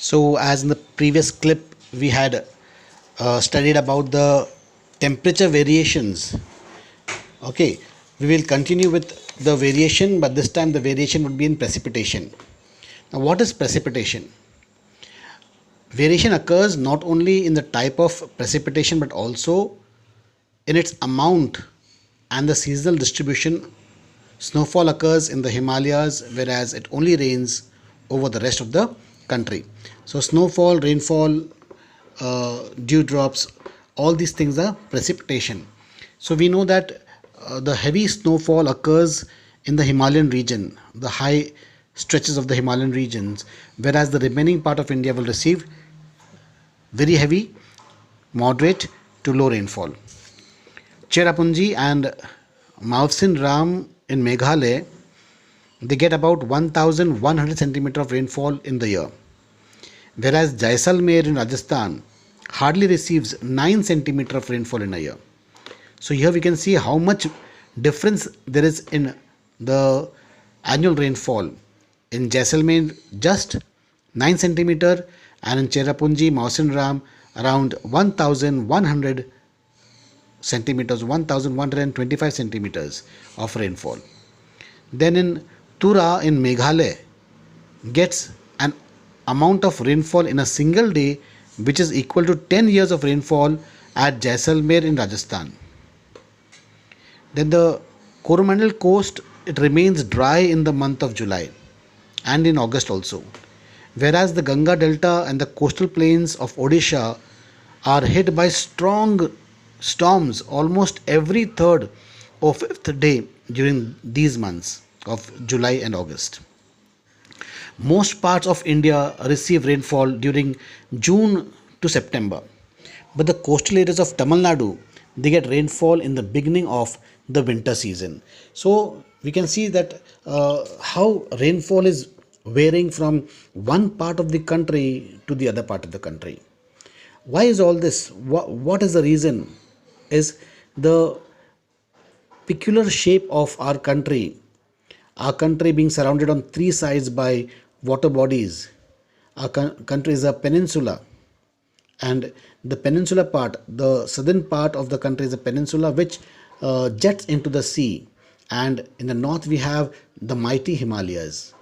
So, as in the previous clip, we had studied about the temperature variations. Okay, we will continue with the variation, but this time the variation would be in precipitation. Now, what is precipitation? Variation occurs not only in the type of precipitation but also in its amount and the seasonal distribution. Snowfall occurs in the Himalayas, whereas it only rains over the rest of the country. So, snowfall, rainfall, dewdrops, all these things are precipitation. So, we know that the heavy snowfall occurs in the Himalayan region, the high stretches of the Himalayan regions, whereas the remaining part of India will receive very heavy, moderate to low rainfall. Cherrapunji and Mawsin Ram in Meghalaya, they get about 1100 centimeter of rainfall in the year, whereas Jaisalmer in Rajasthan hardly receives 9 centimeter of rainfall in a year. So here we can see how much difference there is in the annual rainfall. In Jaisalmer just 9 centimeter, and in Cherrapunji, Mawsin Ram around 1100 centimeters, 1125 centimeters of rainfall. Then in Tura in Meghalaya gets an amount of rainfall in a single day which is equal to 10 years of rainfall at Jaisalmer in Rajasthan. Then the Coromandel coast, it remains dry in the month of July and in August also, whereas the Ganga Delta and the coastal plains of Odisha are hit by strong storms almost every third or fifth day during these months of July and August. Most parts of India receive rainfall during June to September, but the coastal areas of Tamil Nadu, they get rainfall in the beginning of the winter season. So we can see that how rainfall is varying from one part of the country to the other part of the country. Why is all this? What is the reason? Is the peculiar shape of our country being surrounded on three sides by water bodies. Our country is a peninsula, and the peninsula part, the southern part of the country is a peninsula which jets into the sea, and in the north we have the mighty Himalayas.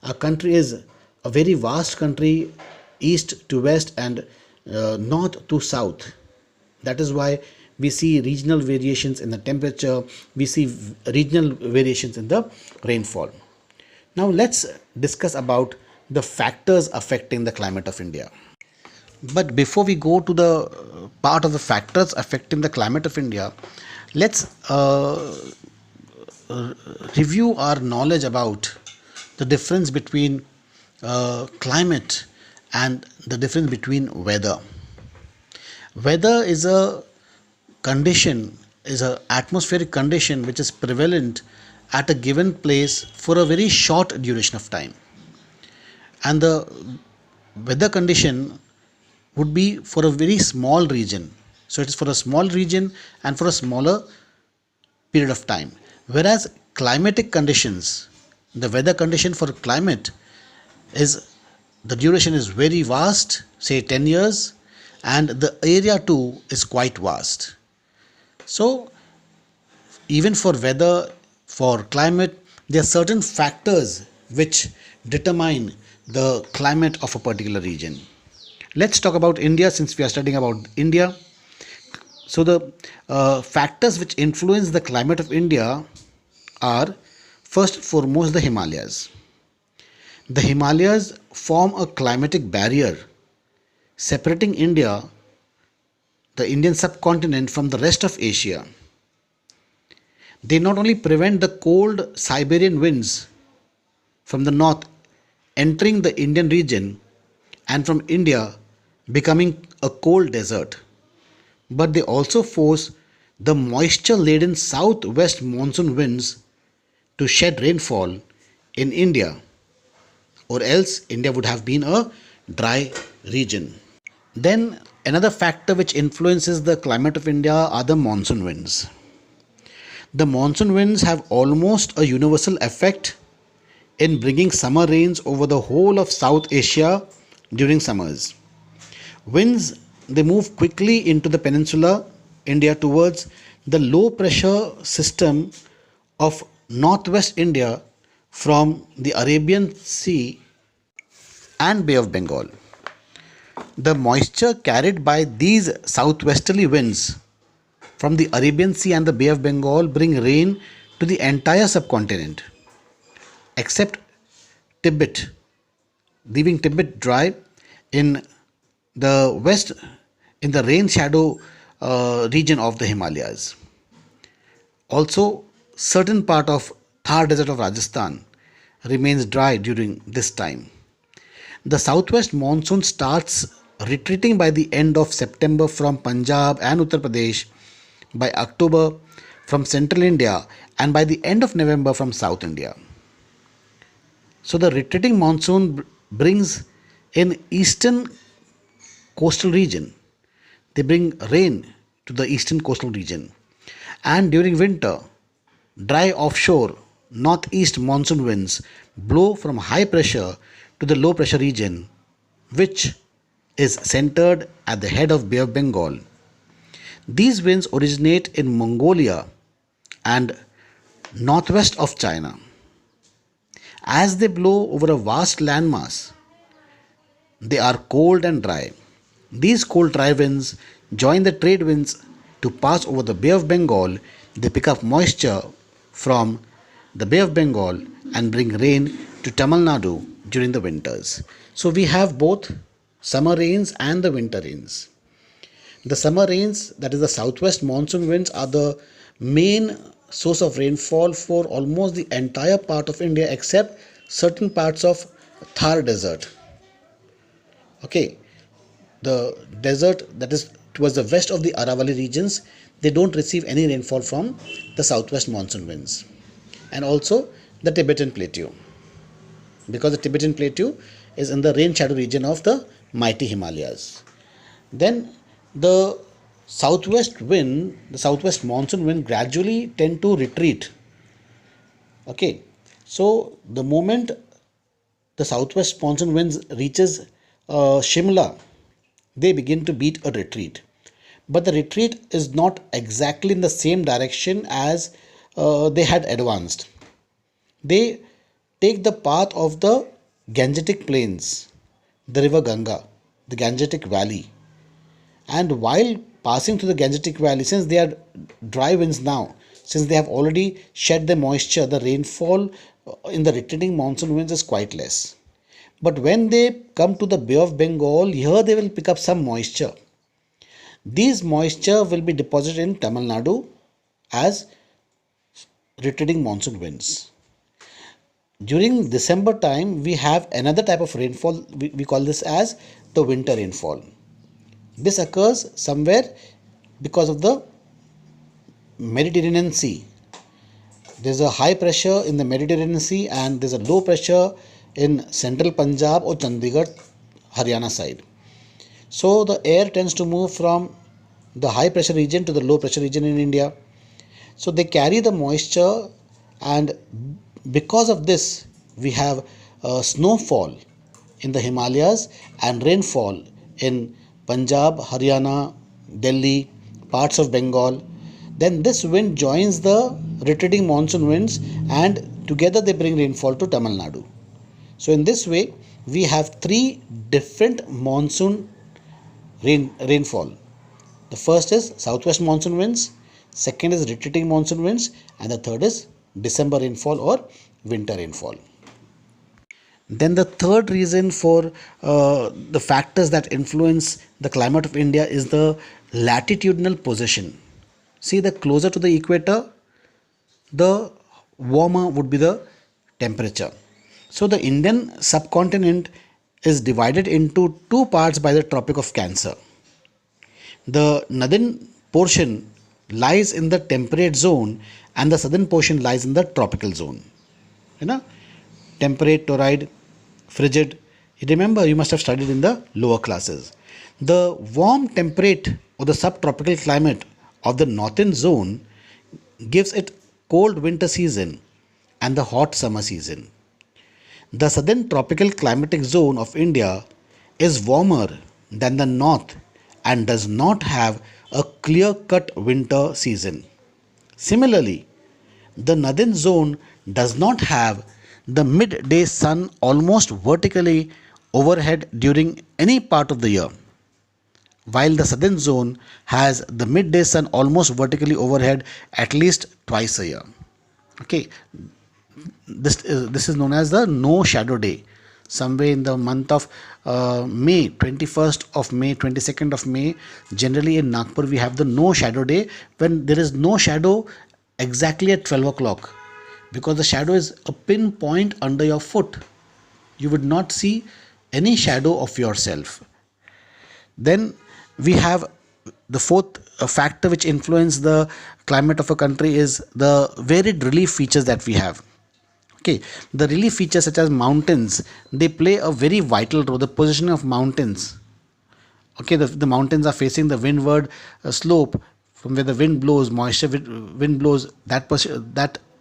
Our country is a very vast country, east to west and north to south. That is why we see regional variations in the temperature, we see regional variations in the rainfall. Now let's discuss about the factors affecting the climate of India. But before we go to the part of the factors affecting the climate of India, let's review our knowledge about the difference between climate and the difference between weather. Weather is a condition, is a atmospheric condition which is prevalent at a given place for a very short duration of time, and the weather condition would be for a very small region. So it is for a small region and for a smaller period of time, whereas climatic conditions, the weather condition for climate is, the duration is very vast, say 10 years, and the area too is quite vast. So even for weather, for climate, there are certain factors which determine the climate of a particular region. Let's talk about India, since we are studying about India. So the factors which influence the climate of India are, first and foremost, the Himalayas. The Himalayas form a climatic barrier separating India, the Indian subcontinent, from the rest of Asia. They not only prevent the cold Siberian winds from the north entering the Indian region and from India becoming a cold desert, but they also force the moisture laden southwest monsoon winds to shed rainfall in India, or else India would have been a dry region. Then another factor which influences the climate of India are the monsoon winds. The monsoon winds have almost a universal effect in bringing summer rains over the whole of South Asia, during summers. Winds they move quickly into the peninsula India towards the low pressure system of northwest India from the Arabian Sea and Bay of Bengal. The moisture carried by these southwesterly winds from the Arabian Sea and the Bay of Bengal bring rain to the entire subcontinent except Tibet, leaving Tibet dry in the west in the rain shadow region of the Himalayas. Also, certain part of Thar desert of Rajasthan remains dry during this time. The southwest monsoon starts retreating by the end of September from Punjab and Uttar Pradesh, by October from central India, and by the end of November from South India. So the retreating monsoon brings in eastern coastal region. They bring rain to the eastern coastal region. And during winter, dry offshore northeast monsoon winds blow from high pressure to the low pressure region, which is centered at the head of Bay of Bengal. These winds originate in Mongolia and northwest of China. As they blow over a vast landmass, they are cold and dry. These cold dry winds join the trade winds to pass over the Bay of Bengal. They pick up moisture from the Bay of Bengal and bring rain to Tamil Nadu during the winters. So we have both summer rains and the winter rains. The summer rains, that is the southwest monsoon winds, are the main source of rainfall for almost the entire part of India except certain parts of Thar desert. Okay, the desert that is towards the west of the Aravalli regions, they don't receive any rainfall from the southwest monsoon winds. And also the Tibetan Plateau, because the Tibetan Plateau is in the rain shadow region of the mighty Himalayas. Then the southwest monsoon wind gradually tend to retreat. Okay, so the moment the southwest monsoon winds reaches Shimla, they begin to beat a retreat. But the retreat is not exactly in the same direction as they had advanced. They take the path of the Gangetic plains, the river Ganga, the Gangetic valley. And while passing through the Gangetic valley, since they are dry winds now, since they have already shed the moisture, the rainfall in the retreating monsoon winds is quite less. But when they come to the Bay of Bengal, here they will pick up some moisture. These moisture will be deposited in Tamil Nadu as retreating monsoon winds. During December time, we have another type of rainfall. We call this as the winter rainfall. This occurs somewhere because of the Mediterranean Sea. There's a high pressure in the Mediterranean Sea and there's a low pressure in central Punjab or Chandigarh, Haryana side. So the air tends to move from the high pressure region to the low pressure region in India. So they carry the moisture, and because of this we have snowfall in the Himalayas and rainfall in Punjab, Haryana, Delhi, parts of Bengal. Then this wind joins the retreating monsoon winds and together they bring rainfall to Tamil Nadu. So in this way we have three different monsoon rainfall. The first is southwest monsoon winds, second is retreating monsoon winds, and the third is December rainfall or winter rainfall. Then the third reason for the factors that influence the climate of India is the latitudinal position. See, the closer to the equator, the warmer would be the temperature. So the Indian subcontinent is divided into two parts by the Tropic of Cancer. The northern portion lies in the temperate zone and the southern portion lies in the tropical zone. You know, temperate, torrid, frigid. You remember, you must have studied in the lower classes. The warm temperate or the subtropical climate of the northern zone gives it cold winter season and the hot summer season. The southern tropical climatic zone of India is warmer than the north and does not have a clear cut winter season. Similarly, the northern zone does not have the midday sun almost vertically overhead during any part of the year, while the southern zone has the midday sun almost vertically overhead at least twice a year. Okay, this is known as the no shadow day. Somewhere in the month of May, 21st of May, 22nd of May, generally in Nagpur we have the no shadow day, when there is no shadow exactly at 12 o'clock, because the shadow is a pinpoint under your foot. You would not see any shadow of yourself. Then we have the fourth factor which influence the climate of a country is the varied relief features that we have. Okay, the relief features such as mountains, they play a very vital role. The positioning of mountains. Okay, the mountains are facing the windward slope, from where the wind blows, wind blows. That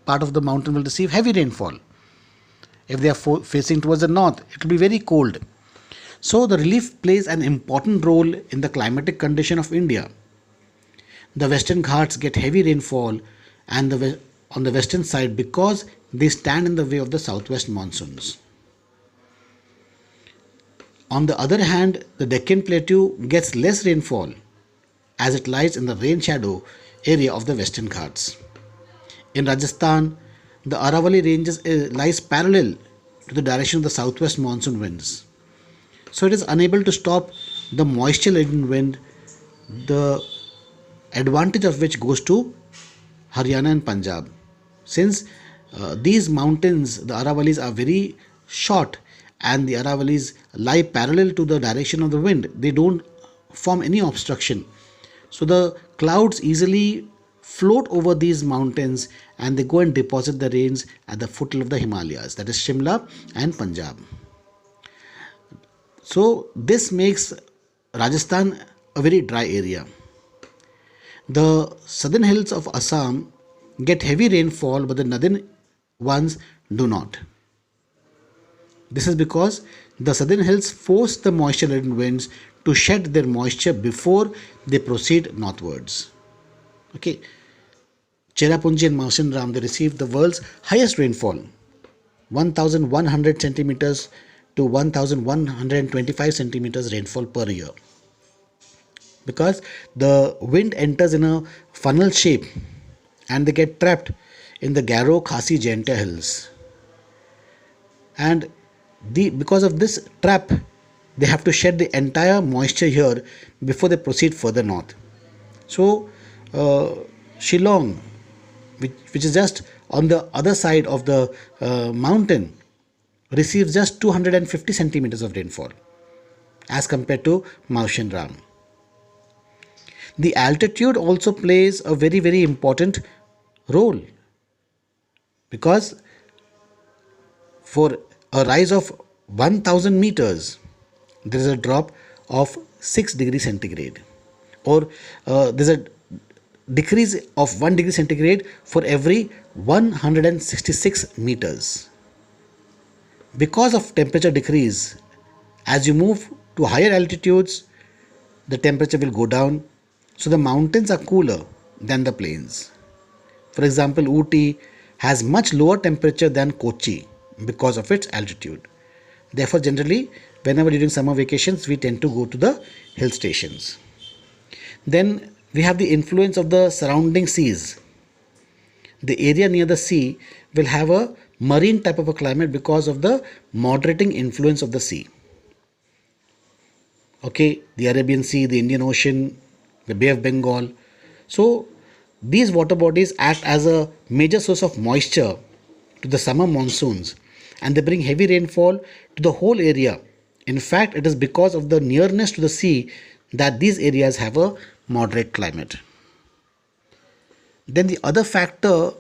part of the mountain will receive heavy rainfall. If they are facing towards the north, it will be very cold. So the relief plays an important role in the climatic condition of India. The Western Ghats get heavy rainfall and on the western side because they stand in the way of the southwest monsoons. On the other hand, the Deccan Plateau gets less rainfall as it lies in the rain shadow area of the Western Ghats. In Rajasthan, the Aravalli ranges lies parallel to the direction of the southwest monsoon winds. So it is unable to stop the moisture laden wind, the advantage of which goes to Haryana and Punjab. Since these mountains, the Aravallis, are very short and the Aravallis lie parallel to the direction of the wind, they don't form any obstruction. So the clouds easily float over these mountains and they go and deposit the rains at the foot of the Himalayas, that is Shimla and Punjab. So this makes Rajasthan a very dry area. The southern hills of Assam get heavy rainfall, but the northern ones do not. This is because the southern hills force the moisture laden winds to shed their moisture before they proceed northwards. Okay, Cherrapunji and Mawsyn Ram, they received the world's highest rainfall, 1100 centimeters to 1125 centimeters rainfall per year, because the wind enters in a funnel shape and they get trapped in the Garo Khasi Jaintia hills, and because of this trap they have to shed the entire moisture here before they proceed further north. So Shillong, which is just on the other side of the mountain, receives just 250 centimeters of rainfall as compared to Mawsyn Ram. The altitude also plays a very, very important role, because for a rise of 1000 meters, there is a drop of 6 degrees centigrade, or there is a decrease of 1 degree centigrade for every 166 meters. Because of temperature decrease, as you move to higher altitudes, the temperature will go down. So the mountains are cooler than the plains. For example, Ooty has much lower temperature than Kochi because of its altitude. Therefore, generally, whenever during summer vacations, we tend to go to the hill stations. Then we have the influence of the surrounding seas. The area near the sea will have a marine type of a climate because of the moderating influence of the sea. Okay, the Arabian Sea, the Indian Ocean, the Bay of Bengal. So these water bodies act as a major source of moisture to the summer monsoons, and they bring heavy rainfall to the whole area. In fact, it is because of the nearness to the sea that these areas have a moderate climate. Then the other factor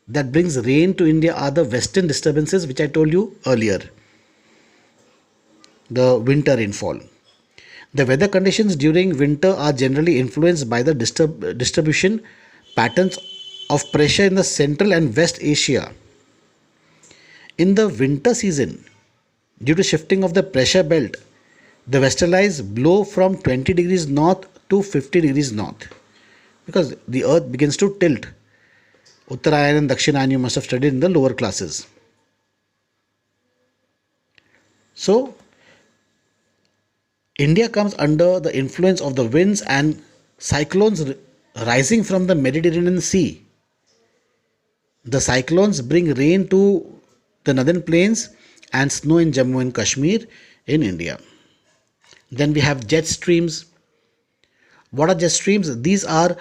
that brings rain to India are the western disturbances, which I told you earlier. The winter rainfall. The weather conditions during winter are generally influenced by the distribution patterns of pressure in the Central and West Asia. In the winter season, due to shifting of the pressure belt, the westerlies blow from 20 degrees north to 50 degrees north because the earth begins to tilt. Uttarayan and Dakshinayan you must have studied in the lower classes. So, India comes under the influence of the winds and cyclones rising from the Mediterranean Sea. The cyclones bring rain to the northern plains and snow in Jammu and Kashmir in India. Then we have jet streams. What are jet streams? These are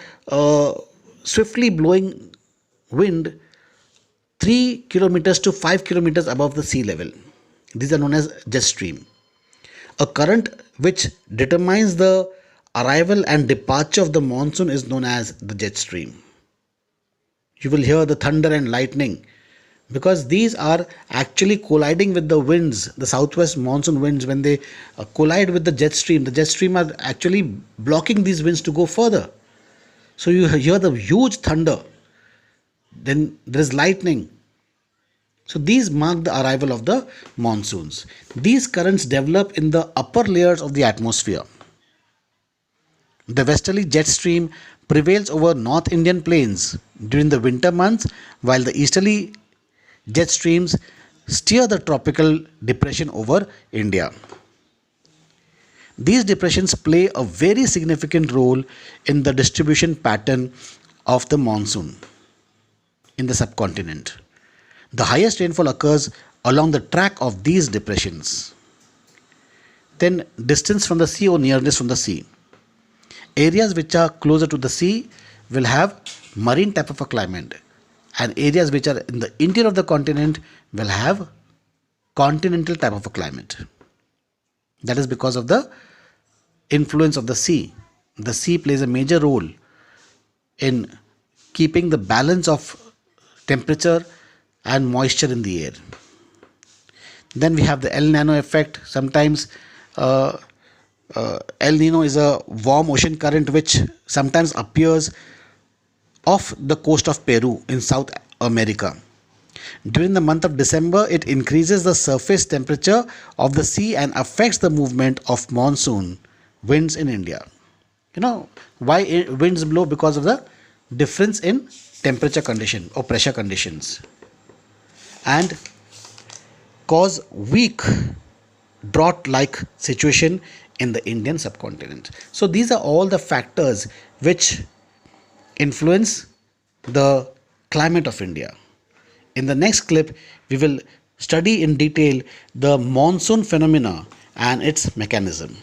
swiftly blowing wind 3 kilometers to 5 kilometers above the sea level. These are known as jet stream. A current which determines the arrival and departure of the monsoon is known as the jet stream. You will hear the thunder and lightning because these are actually colliding with the winds, the southwest monsoon winds. When they collide with the jet stream are actually blocking these winds to go further. So you hear the huge thunder, then there is lightning. So these mark the arrival of the monsoons. These currents develop in the upper layers of the atmosphere. The westerly jet stream prevails over North Indian plains during the winter months, while the easterly jet streams steer the tropical depression over India. These depressions play a very significant role in the distribution pattern of the monsoon in the subcontinent. The highest rainfall occurs along the track of these depressions. Then, distance from the sea or nearness from the sea. Areas which are closer to the sea will have marine type of a climate, and areas which are in the interior of the continent will have continental type of a climate. That is because of the influence of the sea. The sea plays a major role in keeping the balance of temperature and moisture in the air. Then we have the El Nino effect. Sometimes El Nino is a warm ocean current which sometimes appears off the coast of Peru in South America. During the month of December, it increases the surface temperature of the sea and affects the movement of monsoon winds in India. You know why winds blow? Because of the difference in temperature condition or pressure conditions, and cause weak drought like situation in the Indian subcontinent. So these are all the factors which influence the climate of India. In the next clip, we will study in detail the monsoon phenomena and its mechanism.